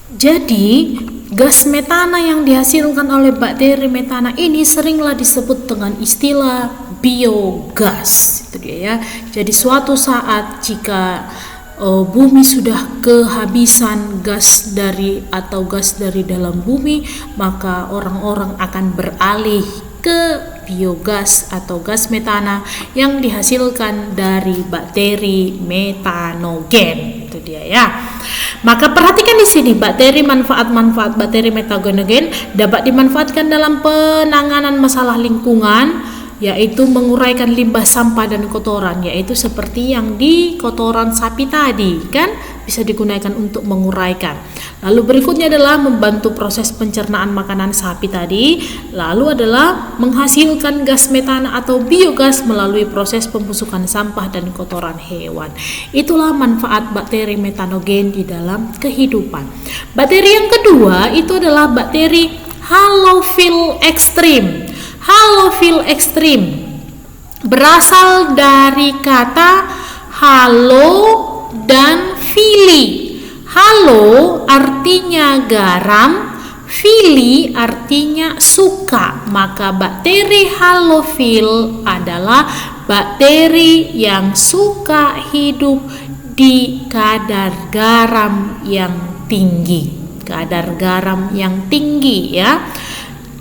Jadi, gas metana yang dihasilkan oleh bakteri metana ini seringlah disebut dengan istilah biogas. Itu dia ya. Jadi suatu saat jika bumi sudah kehabisan gas dari dalam bumi, maka orang-orang akan beralih ke biogas atau gas metana yang dihasilkan dari bakteri metanogen. Itu dia ya. Maka perhatikan di sini manfaat-manfaat bakteri metanogen dapat dimanfaatkan dalam penanganan masalah lingkungan, yaitu menguraikan limbah sampah dan kotoran, yaitu seperti yang di kotoran sapi tadi kan bisa digunakan untuk menguraikan. Lalu berikutnya adalah membantu proses pencernaan makanan sapi tadi. Lalu adalah menghasilkan gas metana atau biogas melalui proses pembusukan sampah dan kotoran hewan. Itulah manfaat bakteri metanogen di dalam kehidupan. Bakteri yang kedua itu adalah bakteri halofil ekstrim. Halofil ekstrim berasal dari kata halo dan fili. Halo artinya garam, fili artinya suka. Maka bakteri halofil adalah bakteri yang suka hidup di kadar garam yang tinggi. Kadar garam yang tinggi ya.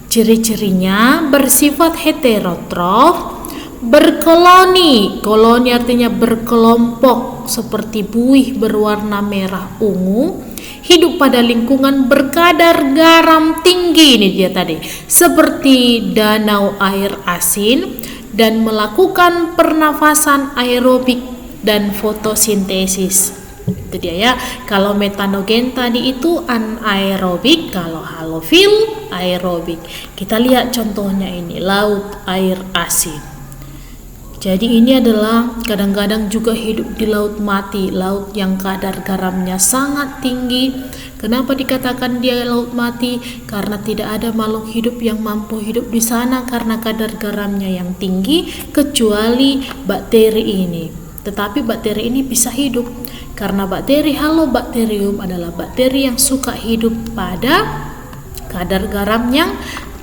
Ciri-cirinya bersifat heterotrof, berkoloni. Koloni artinya berkelompok seperti buih berwarna merah ungu. Hidup pada lingkungan berkadar garam tinggi, ini dia tadi, seperti danau air asin, dan melakukan pernafasan aerobik dan fotosintesis. Itu dia ya. Kalau metanogen tadi itu anaerobik, kalau halofil aerobik. Kita lihat contohnya ini, laut air asin. Jadi ini adalah kadang-kadang juga hidup di laut mati, laut yang kadar garamnya sangat tinggi. Kenapa dikatakan dia laut mati? Karena tidak ada makhluk hidup yang mampu hidup di sana karena kadar garamnya yang tinggi kecuali bakteri ini. Tetapi bakteri ini bisa hidup karena bakteri Halobacterium adalah bakteri yang suka hidup pada kadar garam yang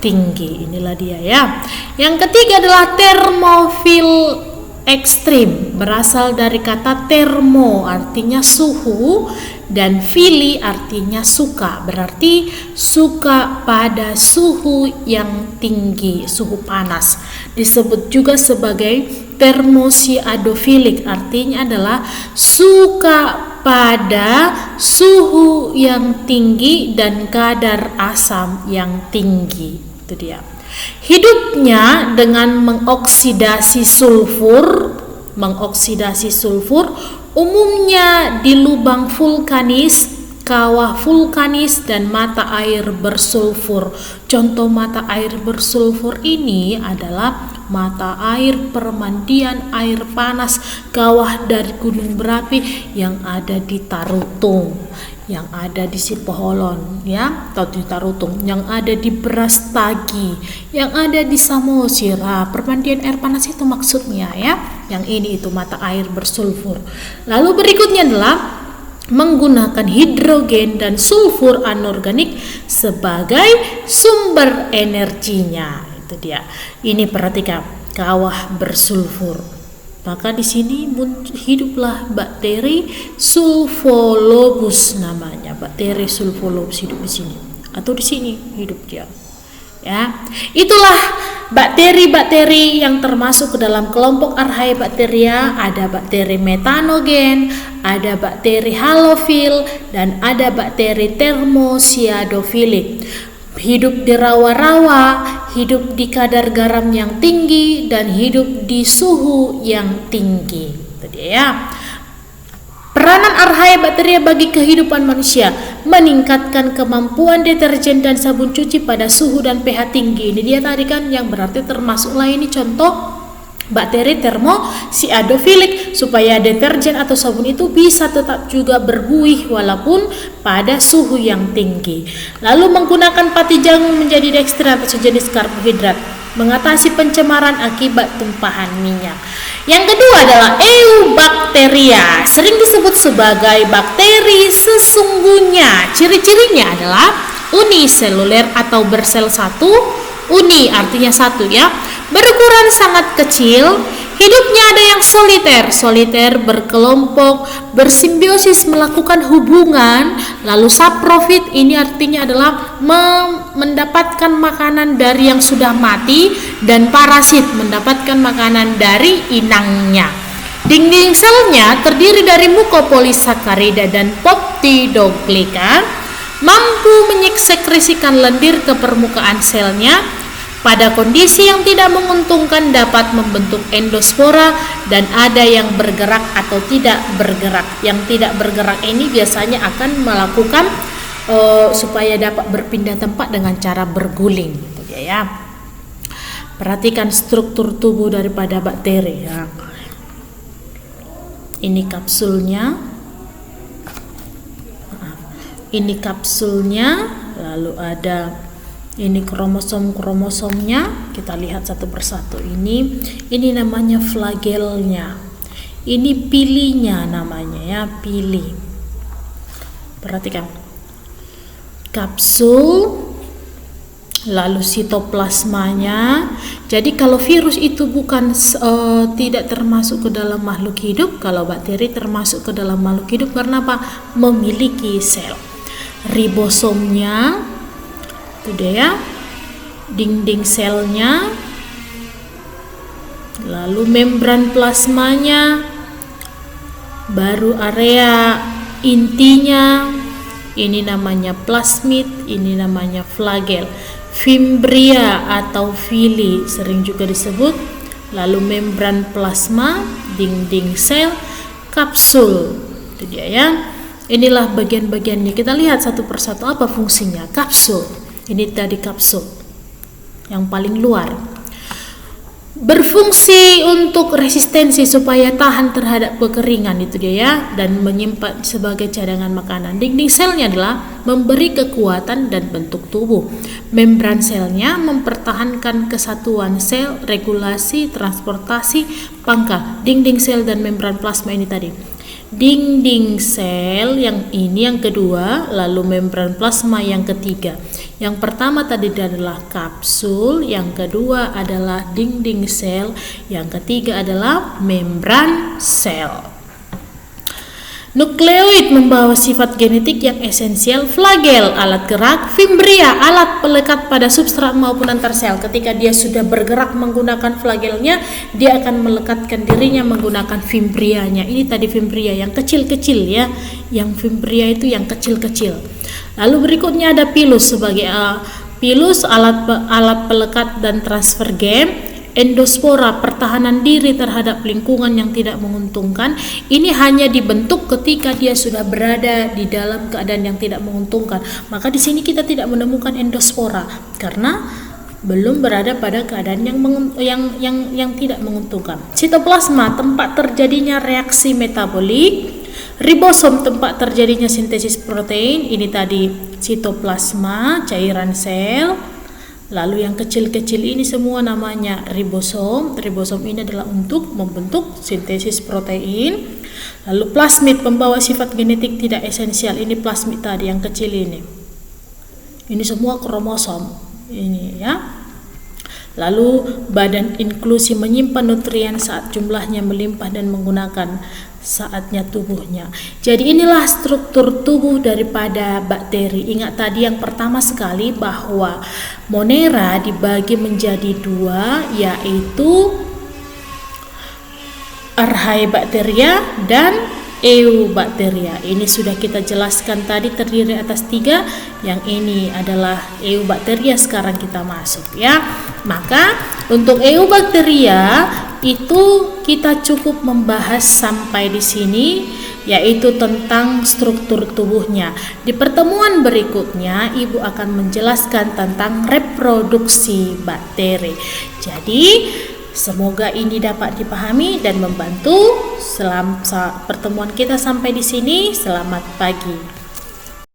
tinggi. Inilah dia ya. Yang ketiga adalah termofil ekstrim, berasal dari kata termo artinya suhu dan fili artinya suka, berarti suka pada suhu yang tinggi, suhu panas. Disebut juga sebagai termosiadofilik, artinya adalah suka pada suhu yang tinggi dan kadar asam yang tinggi. Itu dia. Hidupnya dengan mengoksidasi sulfur umumnya di lubang vulkanis, kawah vulkanis dan mata air bersulfur. Contoh mata air bersulfur ini adalah mata air permandian air panas kawah dari gunung berapi yang ada di Tarutung, yang ada di Sipoholon ya, atau di Tarutung, yang ada di Brastagi, yang ada di Samosir. Permandian air panas itu maksudnya ya. Yang ini itu mata air bersulfur. Lalu berikutnya adalah menggunakan hidrogen dan sulfur anorganik sebagai sumber energinya. Itu dia. Ini perhatikan, kawah bersulfur. Maka di sini hiduplah bakteri sulfolobus namanya. Bakteri sulfolobus hidup di sini atau di sini hidup dia. Ya. Itulah bakteri-bakteri yang termasuk ke dalam kelompok Archaebacteria. Ada bakteri metanogen, ada bakteri halofil, dan ada bakteri termosiadofilik. Hidup di rawa-rawa, hidup di kadar garam yang tinggi, dan hidup di suhu yang tinggi. Itu dia ya. Peranan Archaebacteria bagi kehidupan manusia, meningkatkan kemampuan deterjen dan sabun cuci pada suhu dan pH tinggi. Ini dia tadi kan yang berarti termasuklah ini contoh bakteri termosiadofilik, supaya deterjen atau sabun itu bisa tetap juga berbuih walaupun pada suhu yang tinggi. Lalu menggunakan pati jagung menjadi dekstrin atau sejenis karbohidrat. mengatasi pencemaran akibat tumpahan minyak. Yang kedua adalah eubakteria, sering disebut sebagai bakteri sesungguhnya. Ciri-cirinya adalah uniseluler atau bersel satu, uni artinya satu ya, berukuran sangat kecil, hidupnya ada yang soliter berkelompok, bersimbiosis melakukan hubungan, lalu saprofit ini artinya adalah mendapatkan makanan dari yang sudah mati, dan parasit mendapatkan makanan dari inangnya. Dinding selnya terdiri dari mukopolisakarida dan peptidoglika, mampu menyekresikan lendir ke permukaan selnya. Pada kondisi yang tidak menguntungkan dapat membentuk endospora, dan ada yang bergerak atau tidak bergerak. Yang tidak bergerak ini biasanya akan melakukan supaya dapat berpindah tempat dengan cara berguling gitu ya. Perhatikan struktur tubuh daripada bakteri ya. Ini kapsulnya, lalu ada ini kromosom-kromosomnya. Kita lihat satu persatu. Ini namanya flagelnya. Ini pilinya namanya ya, pili. Perhatikan. Kapsul, lalu sitoplasmanya. Jadi kalau virus itu bukan tidak termasuk ke dalam makhluk hidup, kalau bakteri termasuk ke dalam makhluk hidup karena apa? Memiliki sel. Ribosomnya, itu dia ya, dinding selnya, lalu membran plasmanya, baru area intinya, ini namanya plasmid, ini namanya flagel, fimbria atau fili sering juga disebut, lalu membran plasma, dinding sel, kapsul, itu dia ya. Inilah bagian-bagiannya. Kita lihat satu persatu apa fungsinya. Kapsul, ini tadi kapsul yang paling luar, berfungsi untuk resistensi supaya tahan terhadap kekeringan, itu dia ya, dan menyimpan sebagai cadangan makanan. Dinding selnya adalah memberi kekuatan dan bentuk tubuh. Membran selnya mempertahankan kesatuan sel, regulasi, transportasi, pangkal. Dinding sel dan membran plasma ini tadi. Dinding sel yang ini yang kedua, lalu membran plasma yang ketiga. Yang pertama tadi adalah kapsul, yang kedua adalah dinding sel, yang ketiga adalah membran sel. Nukleoid membawa sifat genetik yang esensial, flagel alat gerak, fimbria alat pelekat pada substrat maupun antar sel. Ketika dia sudah bergerak menggunakan flagelnya, dia akan melekatkan dirinya menggunakan fimbrianya. Ini tadi fimbria yang kecil-kecil ya, yang fimbria itu yang kecil-kecil. Lalu berikutnya ada pilus sebagai pilus alat pelekat dan transfer game. Endospora pertahanan diri terhadap lingkungan yang tidak menguntungkan. Ini hanya dibentuk ketika dia sudah berada di dalam keadaan yang tidak menguntungkan. Maka di sini kita tidak menemukan endospora karena belum berada pada keadaan yang tidak menguntungkan. Sitoplasma tempat terjadinya reaksi metabolik. Ribosom tempat terjadinya sintesis protein. Ini tadi sitoplasma, cairan sel. Lalu yang kecil-kecil ini semua namanya ribosom. Ribosom ini adalah untuk membentuk sintesis protein. Lalu plasmid pembawa sifat genetik tidak esensial. Ini plasmid tadi yang kecil ini. Ini semua kromosom. Ini ya. Lalu badan inklusi menyimpan nutrien saat jumlahnya melimpah dan menggunakan saatnya tubuhnya. Jadi inilah struktur tubuh daripada bakteri. Ingat tadi yang pertama sekali bahwa Monera dibagi menjadi dua, yaitu Archaebacteria dan Eubacteria. Ini sudah kita jelaskan tadi, terdiri atas 3. Yang ini adalah Eubacteria, sekarang kita masuk ya. Maka untuk Eubacteria itu kita cukup membahas sampai di sini, yaitu tentang struktur tubuhnya. Di pertemuan berikutnya Ibu akan menjelaskan tentang reproduksi bakteri. Jadi semoga ini dapat dipahami dan membantu. Pertemuan kita sampai di sini. Selamat pagi.